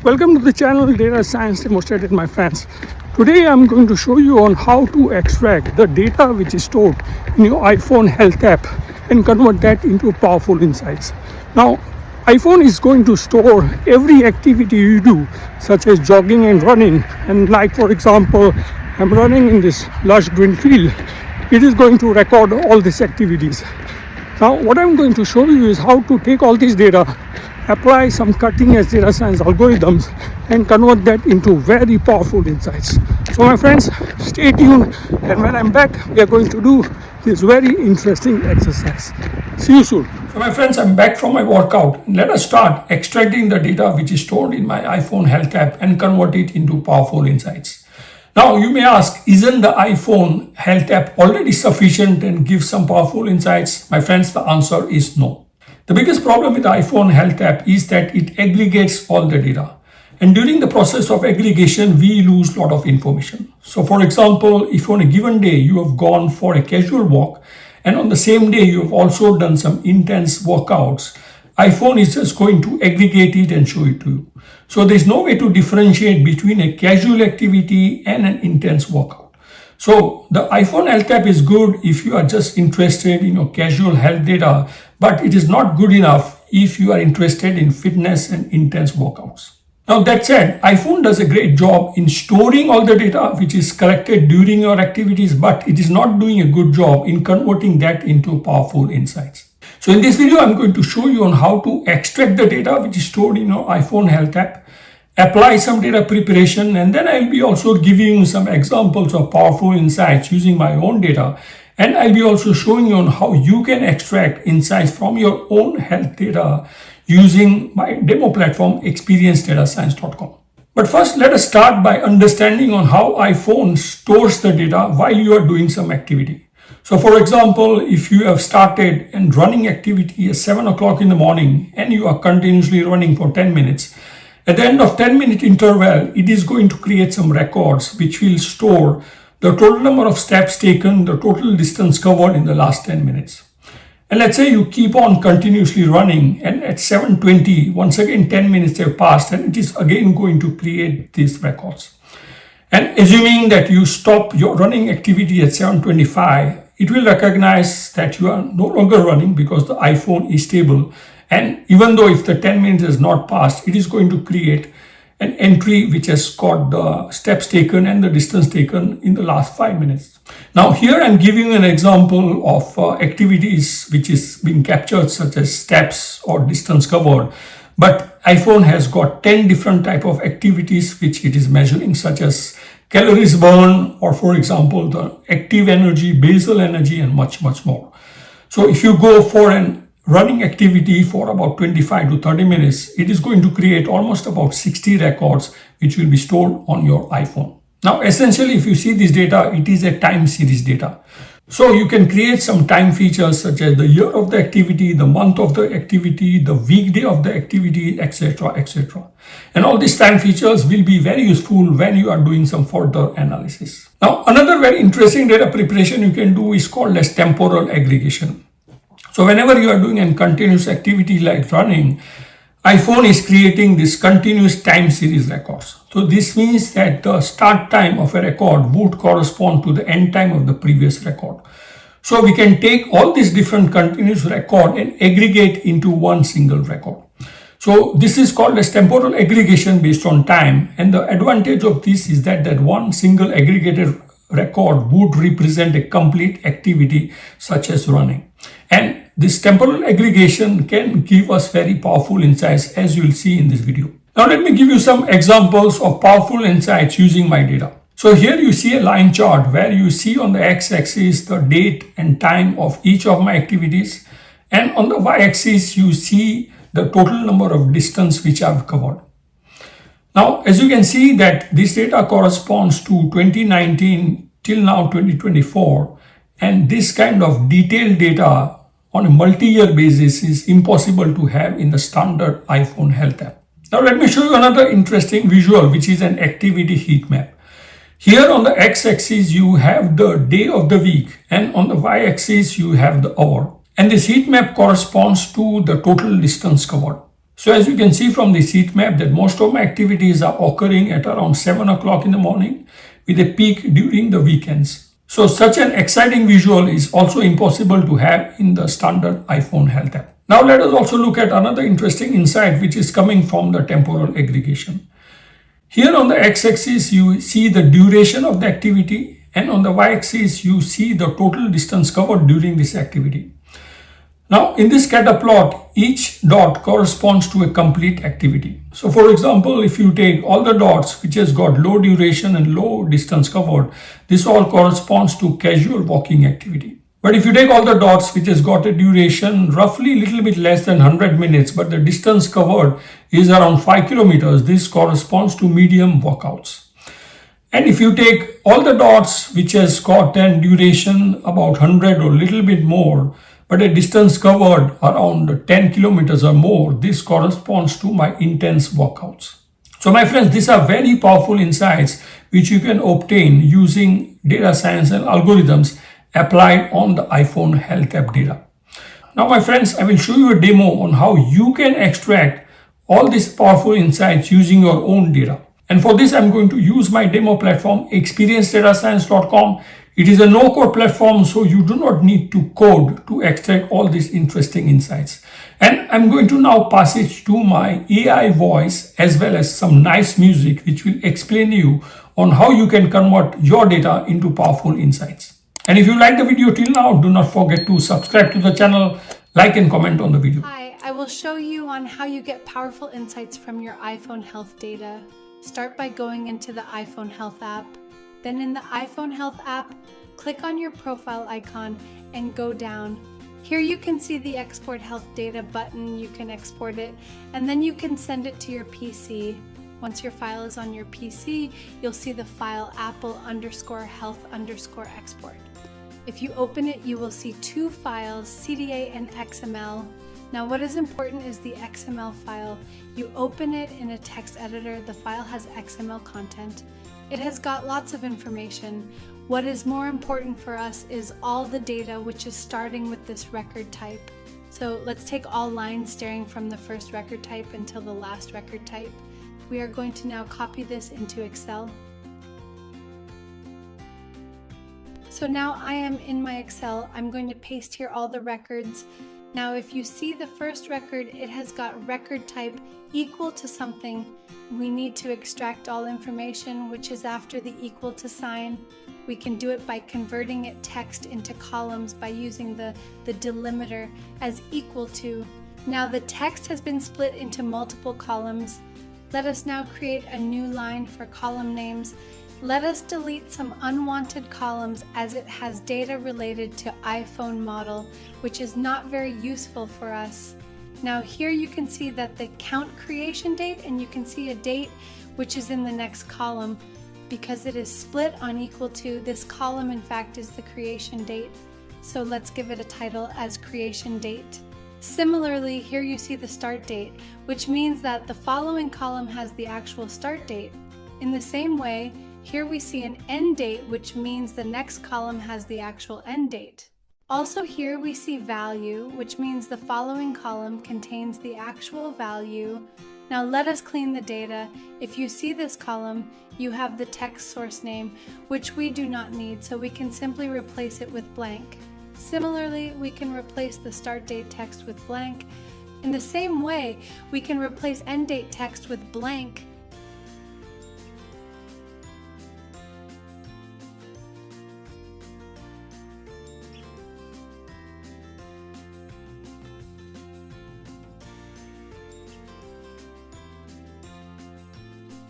Welcome to the channel Data Science Demonstrated, my friends. Today I'm going to show you on how to extract the data which is stored in your iPhone health app and convert that into powerful insights. Now, iPhone is going to store every activity you do, such as jogging and running. And like for example, I'm running in this lush green field. It is going to record all these activities. Now, what I'm going to show you is how to take all this data, apply some cutting-edge data science algorithms, and convert that into very powerful insights. So my friends, stay tuned, and when I'm back, we are going to do this very interesting exercise. See you soon. So my friends, I'm back from my workout. Let us start extracting the data which is stored in my iPhone health app and convert it into powerful insights. Now you may ask, isn't the iPhone health app already sufficient and gives some powerful insights? My friends, the answer is no. The biggest problem with the iPhone health app is that it aggregates all the data. And during the process of aggregation, we lose a lot of information. So for example, if on a given day you have gone for a casual walk and on the same day you have also done some intense workouts, iPhone is just going to aggregate it and show it to you. So there's no way to differentiate between a casual activity and an intense workout. So the iPhone health app is good if you are just interested in your casual health data, but it is not good enough if you are interested in fitness and intense workouts. Now that said, iPhone does a great job in storing all the data which is collected during your activities, but it is not doing a good job in converting that into powerful insights. So in this video, I'm going to show you on how to extract the data which is stored in your iPhone health app, apply some data preparation, and then I'll be also giving you some examples of powerful insights using my own data. And I'll be also showing you on how you can extract insights from your own health data using my demo platform, experiencedatascience.com. But first, let us start by understanding on how iPhone stores the data while you are doing some activity. So for example, if you have started a running activity at 7 o'clock in the morning and you are continuously running for 10 minutes, at the end of 10-minute interval, it is going to create some records which will store the total number of steps taken, the total distance covered in the last 10 minutes. And let's say you keep on continuously running and at 7:20, once again 10 minutes have passed and it is again going to create these records. And assuming that you stop your running activity at 7:25, it will recognize that you are no longer running because the iPhone is stable. And even though if the 10 minutes has not passed, it is going to create an entry which has got the steps taken and the distance taken in the last 5 minutes. Now here I'm giving an example of activities which is being captured, such as steps or distance covered. But iPhone has got 10 different type of activities which it is measuring, such as calories burned, or for example, the active energy, basal energy, and much more. So if you go for an running activity for about 25 to 30 minutes, it is going to create almost about 60 records which will be stored on your iPhone. Now, essentially, if you see this data, it is a time series data. So you can create some time features such as the year of the activity, the month of the activity, the weekday of the activity, etc., etc. And all these time features will be very useful when you are doing some further analysis. Now, another very interesting data preparation you can do is called as temporal aggregation. So whenever you are doing a continuous activity like running, iPhone is creating this continuous time series records. So this means that the start time of a record would correspond to the end time of the previous record. So we can take all these different continuous record and aggregate into one single record. So this is called as temporal aggregation based on time. And the advantage of this is that one single aggregated record would represent a complete activity such as running. And this temporal aggregation can give us very powerful insights, as you will see in this video. Now let me give you some examples of powerful insights using my data. So here you see a line chart where you see on the x-axis the date and time of each of my activities, and on the y-axis you see the total number of distance which I've covered. Now, as you can see that this data corresponds to 2019 till now 2024, and this kind of detailed data on a multi-year basis is impossible to have in the standard iPhone health app. Now let me show you another interesting visual, which is an activity heat map. Here on the x-axis you have the day of the week, and on the y-axis you have the hour. And this heat map corresponds to the total distance covered. So as you can see from this heat map that most of my activities are occurring at around 7 o'clock in the morning with a peak during the weekends. So such an exciting visual is also impossible to have in the standard iPhone health app. Now let us also look at another interesting insight which is coming from the temporal aggregation. Here on the x-axis you see the duration of the activity, and on the y-axis you see the total distance covered during this activity. Now in this scatter plot, each dot corresponds to a complete activity. So for example, if you take all the dots which has got low duration and low distance covered, this all corresponds to casual walking activity. But if you take all the dots which has got a duration roughly a little bit less than 100 minutes, but the distance covered is around 5 kilometers, this corresponds to medium workouts. And if you take all the dots which has got an duration about 100 or little bit more, but a distance covered around 10 kilometers or more, this corresponds to my intense workouts. So my friends, these are very powerful insights which you can obtain using data science and algorithms applied on the iPhone health app data. Now my friends, I will show you a demo on how you can extract all these powerful insights using your own data. And for this, I'm going to use my demo platform, experiencedatascience.com. It is a no-code platform, so you do not need to code to extract all these interesting insights. And I'm going to now pass it to my AI voice as well as some nice music, which will explain you on how you can convert your data into powerful insights. And if you like the video till now, do not forget to subscribe to the channel, like and comment on the video. Hi, I will show you on how you get powerful insights from your iPhone health data. Start by going into the iPhone Health app. Then in the iPhone Health app, click on your profile icon and go down. Here you can see the Export Health Data button. You can export it and then you can send it to your PC. Once your file is on your PC, you'll see the file apple_health_export. If you open it, you will see two files, CDA and XML. Now what is important is the XML file. You open it in a text editor, the file has XML content. It has got lots of information. What is more important for us is all the data, which is starting with this record type. So let's take all lines staring from the first record type until the last record type. We are going to now copy this into Excel. So now I am in my Excel. I'm going to paste here all the records. Now if you see the first record, it has got record type equal to something. We need to extract all information, which is after the equal to sign. We can do it by converting it text into columns by using the delimiter as equal to. Now the text has been split into multiple columns. Let us now create a new line for column names. Let us delete some unwanted columns as it has data related to iPhone model, which is not very useful for us. Now here you can see that the count creation date, and you can see a date which is in the next column. Because it is split on equal to, this column in fact is the creation date. So let's give it a title as creation date. Similarly, here you see the start date, which means that the following column has the actual start date. In the same way, here we see an end date, which means the next column has the actual end date. Also here we see value, which means the following column contains the actual value. Now let us clean the data. If you see this column, you have the text source name, which we do not need, so we can simply replace it with blank. Similarly, we can replace the start date text with blank. In the same way, we can replace end date text with blank.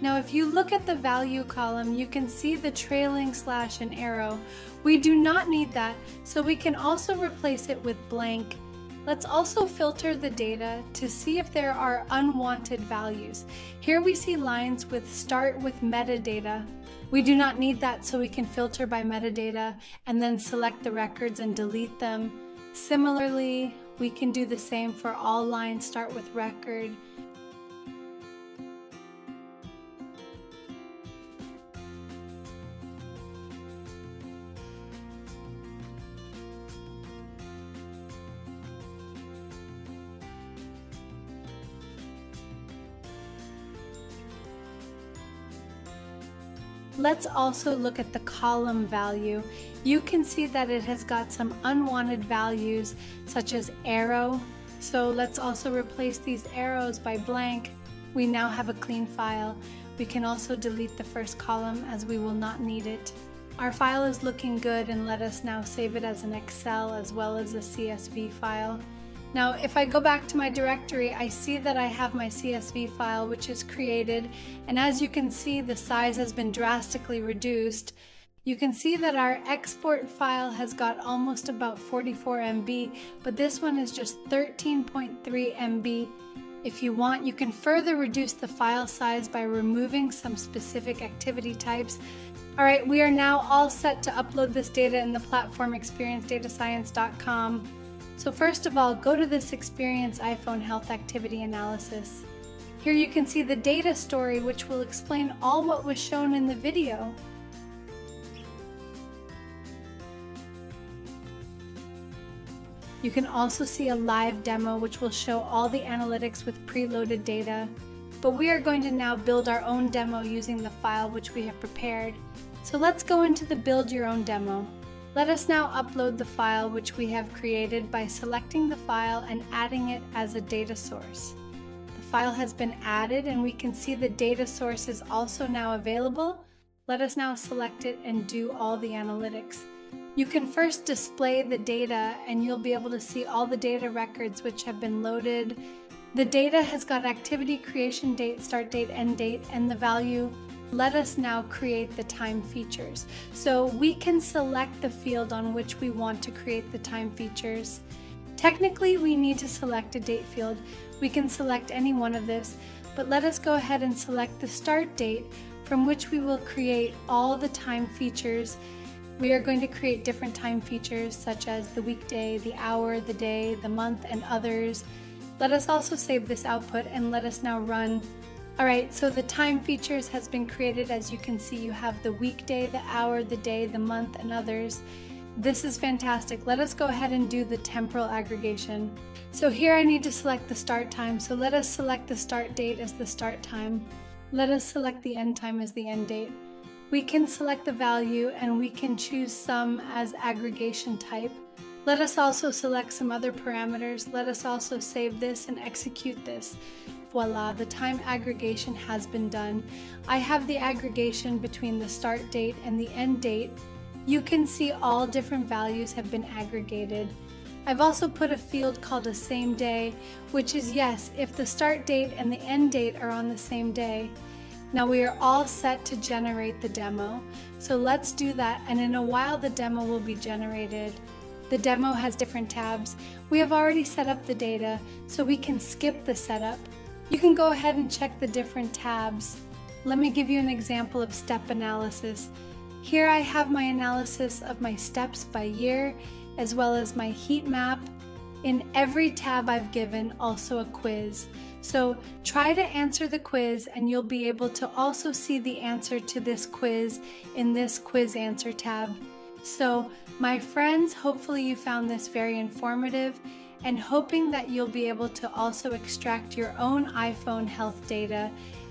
Now if you look at the value column, you can see the trailing slash and arrow. We do not need that, so we can also replace it with blank. Let's also filter the data to see if there are unwanted values. Here we see lines with start with metadata. We do not need that, so we can filter by metadata and then select the records and delete them. Similarly, we can do the same for all lines start with record. Let's also look at the column value. You can see that it has got some unwanted values such as arrow. So let's also replace these arrows by blank. We now have a clean file. We can also delete the first column as we will not need it. Our file is looking good, and let us now save it as an Excel as well as a CSV file. Now, if I go back to my directory, I see that I have my CSV file which is created, and as you can see, the size has been drastically reduced. You can see that our export file has got almost about 44 MB, but this one is just 13.3 MB. If you want, you can further reduce the file size by removing some specific activity types. All right, we are now all set to upload this data in the platform experiencedatascience.com. So first of all, go to this Experience iPhone Health Activity Analysis. Here you can see the data story, which will explain all what was shown in the video. You can also see a live demo, which will show all the analytics with preloaded data. But we are going to now build our own demo using the file which we have prepared. So let's go into the Build Your Own Demo. Let us now upload the file which we have created by selecting the file and adding it as a data source. The file has been added, and we can see the data source is also now available. Let us now select it and do all the analytics. You can first display the data, and you'll be able to see all the data records which have been loaded. The data has got activity creation date, start date, end date, and the value. Let us now create the time features. So we can select the field on which we want to create the time features. Technically, we need to select a date field. We can select any one of this, but let us go ahead and select the start date from which we will create all the time features. We are going to create different time features such as the weekday, the hour, the day, the month, and others. Let us also save this output and let us now run. Alright, so the time features has been created. As you can see, you have the weekday, the hour, the day, the month, and others. This is fantastic. Let us go ahead and do the temporal aggregation. So here I need to select the start time, so let us select the start date as the start time. Let us select the end time as the end date. We can select the value, and we can choose some as aggregation type. Let us also select some other parameters. Let us also save this and execute this. Voila, the time aggregation has been done. I have the aggregation between the start date and the end date. You can see all different values have been aggregated. I've also put a field called a same day, which is yes, if the start date and the end date are on the same day. Now we are all set to generate the demo. So let's do that, and in a while the demo will be generated. The demo has different tabs. We have already set up the data, so we can skip the setup. You can go ahead and check the different tabs. Let me give you an example of step analysis. Here I have my analysis of my steps by year, as well as my heat map. In every tab I've given also a quiz. So try to answer the quiz, and you'll be able to also see the answer to this quiz in this quiz answer tab. So my friends, hopefully you found this very informative, and hoping that you'll be able to also extract your own iPhone health data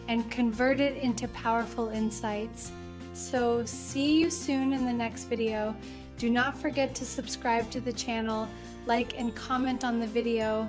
and convert it into powerful insights. So see you soon in the next video. Do not forget to subscribe to the channel, like and comment on the video.